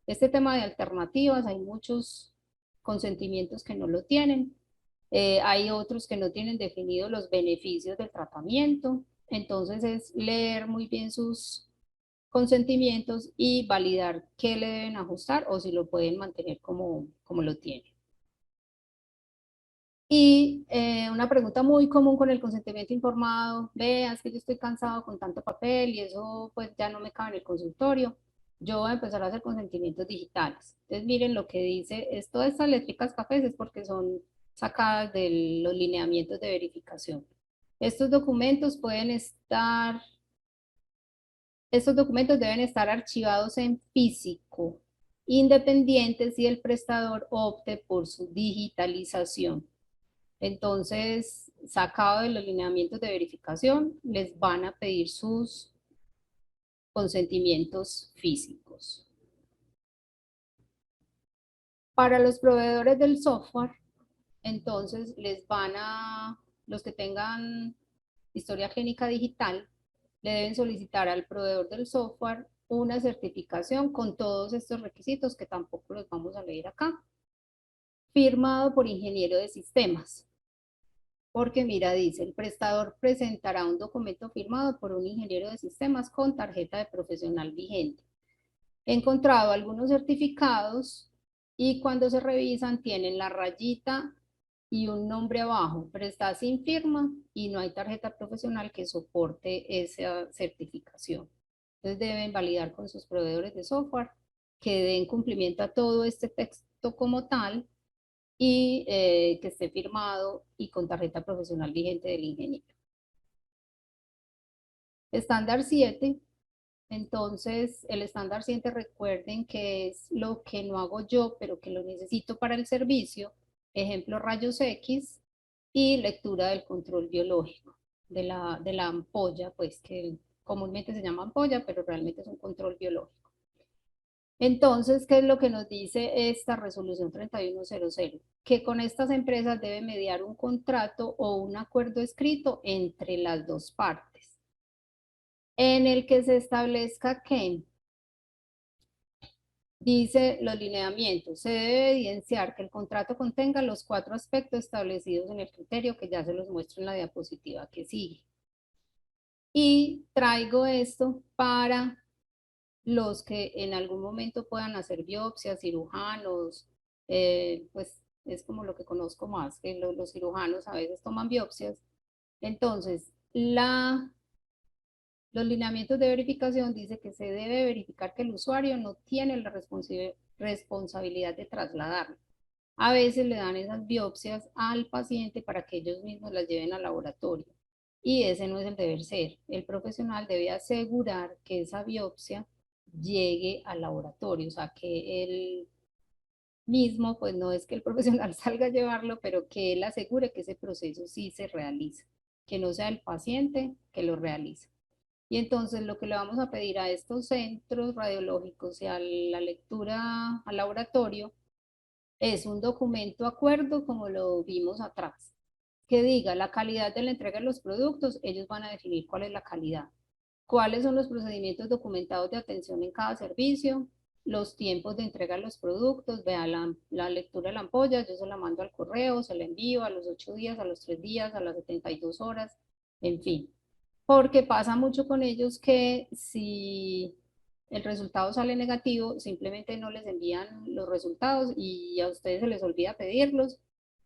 Este tema de alternativas, hay muchos consentimientos que no lo tienen. Hay otros que no tienen definidos los beneficios del tratamiento. Entonces es leer muy bien sus consentimientos y validar qué le deben ajustar o si lo pueden mantener como lo tienen. Y una pregunta muy común con el consentimiento informado: veas que yo estoy cansado con tanto papel y eso pues ya no me cabe en el consultorio, yo voy a empezar a hacer consentimientos digitales. Entonces miren lo que dice, todas estas letricas cafés es porque son sacadas de los lineamientos de verificación. Estos documentos pueden estar, estos documentos deben estar archivados en físico, independientes si el prestador opte por su digitalización. Entonces, sacado de los lineamientos de verificación, les van a pedir sus consentimientos físicos. Para los proveedores del software, entonces los que tengan historia clínica digital, le deben solicitar al proveedor del software una certificación con todos estos requisitos que tampoco los vamos a leer acá, firmado por ingeniero de sistemas. Porque mira, dice, el prestador presentará un documento firmado por un ingeniero de sistemas con tarjeta de profesional vigente. He encontrado algunos certificados y cuando se revisan tienen la rayita y un nombre abajo, pero está sin firma y no hay tarjeta profesional que soporte esa certificación. Entonces deben validar con sus proveedores de software que den cumplimiento a todo este texto como tal y que esté firmado y con tarjeta profesional vigente del ingeniero. Estándar 7. Entonces, el estándar 7, recuerden que es lo que no hago yo, pero que lo necesito para el servicio. Ejemplo, rayos X y lectura del control biológico de la ampolla, pues que comúnmente se llama ampolla, pero realmente es un control biológico. Entonces, ¿qué es lo que nos dice esta resolución 3100? Que con estas empresas debe mediar un contrato o un acuerdo escrito entre las dos partes, en el que se establezca que, dice los lineamientos, se debe evidenciar que el contrato contenga los 4 aspectos establecidos en el criterio, que ya se los muestro en la diapositiva que sigue. Y traigo esto para los que en algún momento puedan hacer biopsias, cirujanos, pues es como lo que conozco más, que los cirujanos a veces toman biopsias. Entonces, los lineamientos de verificación dice que se debe verificar que el usuario no tiene la responsabilidad de trasladarlo. A veces le dan esas biopsias al paciente para que ellos mismos las lleven al laboratorio. Y ese no es el deber ser. El profesional debe asegurar que esa biopsia llegue al laboratorio, o sea, que él mismo, pues no es que el profesional salga a llevarlo, pero que él asegure que ese proceso sí se realiza, que no sea el paciente que lo realiza. Y entonces lo que le vamos a pedir a estos centros radiológicos y a la lectura al laboratorio es un documento acuerdo, como lo vimos atrás, que diga la calidad de la entrega de los productos. Ellos van a definir cuál es la calidad, cuáles son los procedimientos documentados de atención en cada servicio, los tiempos de entrega de los productos. Vea la lectura de la ampolla, yo se la mando al correo, se la envío a los 8 días, a los 3 días, a las 72 horas, en fin. Porque pasa mucho con ellos que si el resultado sale negativo, simplemente no les envían los resultados y a ustedes se les olvida pedirlos,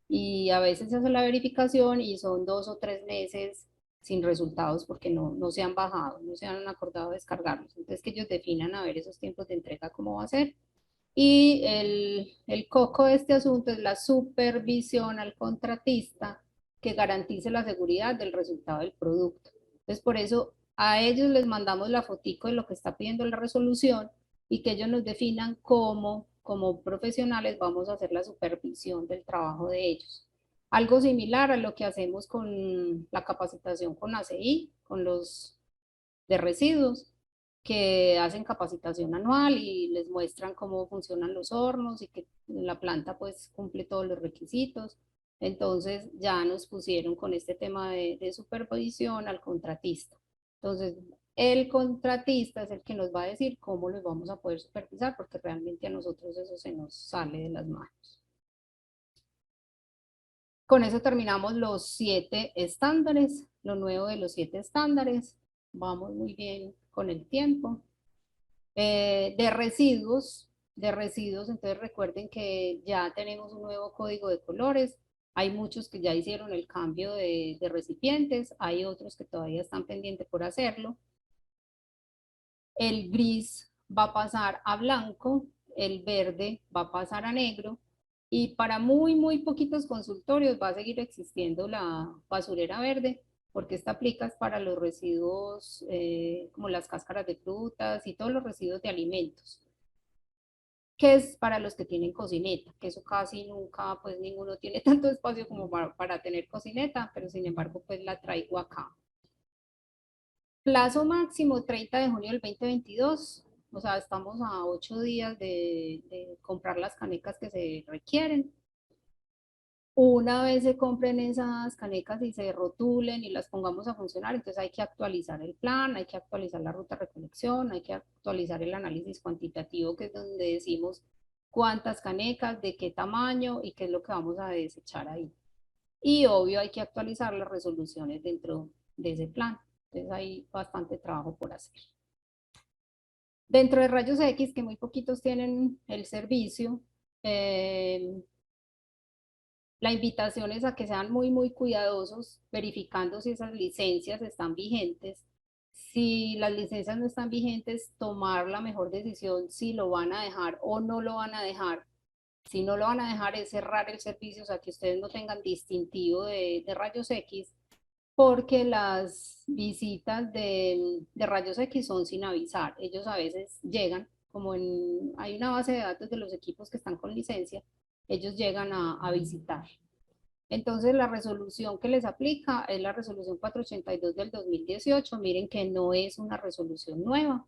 y a veces se hace la verificación y son 2 o 3 meses sin resultados porque no se han bajado, no se han acordado de descargarlos. Entonces que ellos definan a ver esos tiempos de entrega cómo va a ser. Y el coco de este asunto es la supervisión al contratista que garantice la seguridad del resultado del producto. Entonces, por eso a ellos les mandamos la fotico de lo que está pidiendo la resolución y que ellos nos definan cómo, como profesionales, vamos a hacer la supervisión del trabajo de ellos. Algo similar a lo que hacemos con la capacitación con ACI, con los de residuos, que hacen capacitación anual y les muestran cómo funcionan los hornos y que la planta pues cumple todos los requisitos. Entonces ya nos pusieron con este tema de supervisión al contratista. Entonces el contratista es el que nos va a decir cómo los vamos a poder supervisar, porque realmente a nosotros eso se nos sale de las manos. Con eso terminamos los 7 estándares, lo nuevo de los 7 estándares. Vamos muy bien con el tiempo. De residuos, entonces recuerden que ya tenemos un nuevo código de colores. Hay muchos que ya hicieron el cambio de recipientes, hay otros que todavía están pendientes por hacerlo. El gris va a pasar a blanco, el verde va a pasar a negro y para muy, muy poquitos consultorios va a seguir existiendo la basurera verde porque esta aplica para los residuos como las cáscaras de frutas y todos los residuos de alimentos, que es para los que tienen cocineta, que eso casi nunca, pues ninguno tiene tanto espacio como para tener cocineta, pero sin embargo, pues la traigo acá. Plazo máximo 30 de junio del 2022, o sea, estamos a 8 días de comprar las canecas que se requieren. Una vez se compren esas canecas y se rotulen y las pongamos a funcionar, entonces hay que actualizar el plan, hay que actualizar la ruta de recolección, hay que actualizar el análisis cuantitativo, que es donde decimos cuántas canecas, de qué tamaño y qué es lo que vamos a desechar ahí. Y obvio hay que actualizar las resoluciones dentro de ese plan. Entonces hay bastante trabajo por hacer. Dentro de rayos X, que muy poquitos tienen el servicio, eh, la invitación es a que sean muy, muy cuidadosos verificando si esas licencias están vigentes. Si las licencias no están vigentes, tomar la mejor decisión si lo van a dejar o no lo van a dejar. Si no lo van a dejar es cerrar el servicio, o sea, que ustedes no tengan distintivo de rayos X, porque las visitas de rayos X son sin avisar. Ellos a veces llegan, como hay una base de datos de los equipos que están con licencia, ellos llegan a visitar. Entonces, la resolución que les aplica es la resolución 482 del 2018. Miren que no es una resolución nueva.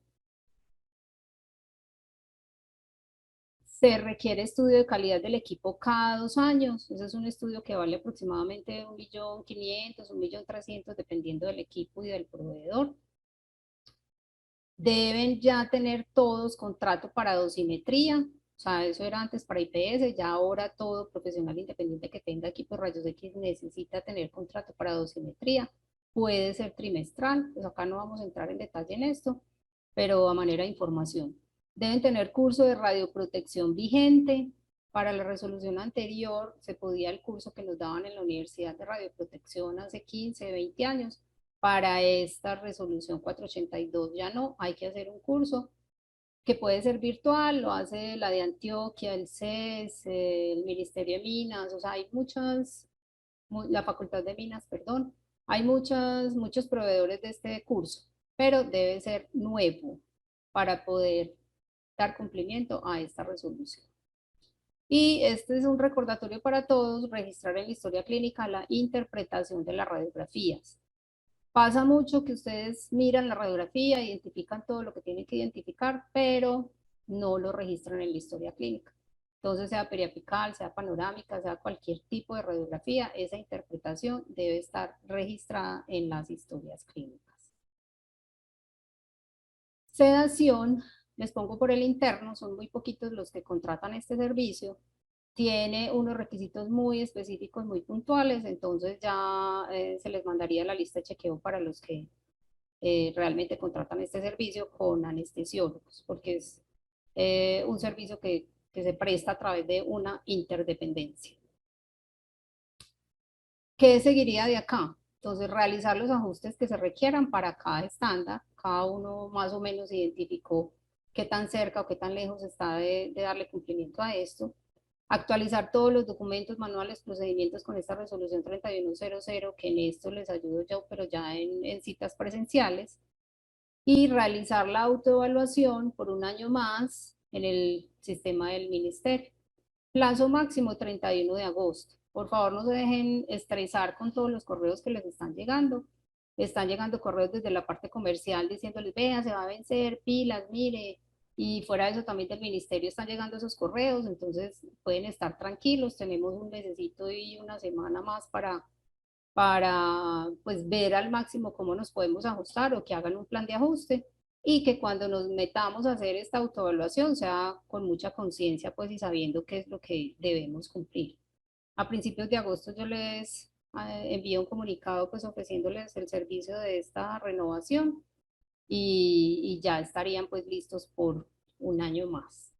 Se requiere estudio de calidad del equipo cada 2 años. Ese es un estudio que vale aproximadamente 1.500.000, 1.300.000, dependiendo del equipo y del proveedor. Deben ya tener todos contrato para dosimetría. O sea, eso era antes para IPS, ya ahora todo profesional independiente que tenga equipo de rayos X necesita tener contrato para dosimetría. Puede ser trimestral, pues acá no vamos a entrar en detalle en esto, pero a manera de información. Deben tener curso de radioprotección vigente. Para la resolución anterior se podía el curso que nos daban en la Universidad de Radioprotección hace 15, 20 años. Para esta resolución 482 ya no, hay que hacer un curso que puede ser virtual, lo hace la de Antioquia, el CES, el Ministerio de Minas, o sea, hay muchas, la Facultad de Minas, perdón, hay muchos proveedores de este curso, pero debe ser nuevo para poder dar cumplimiento a esta resolución. Y este es un recordatorio para todos, registrar en la historia clínica la interpretación de las radiografías. Pasa mucho que ustedes miran la radiografía, identifican todo lo que tienen que identificar, pero no lo registran en la historia clínica. Entonces, sea periapical, sea panorámica, sea cualquier tipo de radiografía, esa interpretación debe estar registrada en las historias clínicas. Sedación, les pongo por el interno, son muy poquitos los que contratan este servicio, tiene unos requisitos muy específicos, muy puntuales, entonces ya se les mandaría la lista de chequeo para los que realmente contratan este servicio con anestesiólogos, porque es un servicio que se presta a través de una interdependencia. ¿Qué seguiría de acá? Entonces, realizar los ajustes que se requieran para cada estándar. Cada uno más o menos identificó qué tan cerca o qué tan lejos está de darle cumplimiento a esto. Actualizar todos los documentos, manuales, procedimientos con esta resolución 3100, que en esto les ayudo yo, pero ya en citas presenciales. Y realizar la autoevaluación por un año más en el sistema del ministerio. Plazo máximo 31 de agosto. Por favor, no se dejen estresar con todos los correos que les están llegando. Están llegando correos desde la parte comercial diciéndoles, vea, se va a vencer, pilas, mire. Y fuera de eso también del ministerio están llegando esos correos, entonces pueden estar tranquilos. Tenemos un mesecito y una semana más para pues ver al máximo cómo nos podemos ajustar o que hagan un plan de ajuste y que cuando nos metamos a hacer esta autoevaluación sea con mucha conciencia pues y sabiendo qué es lo que debemos cumplir. A principios de agosto yo les envío un comunicado pues ofreciéndoles el servicio de esta renovación y ya estarían pues listos por un año más.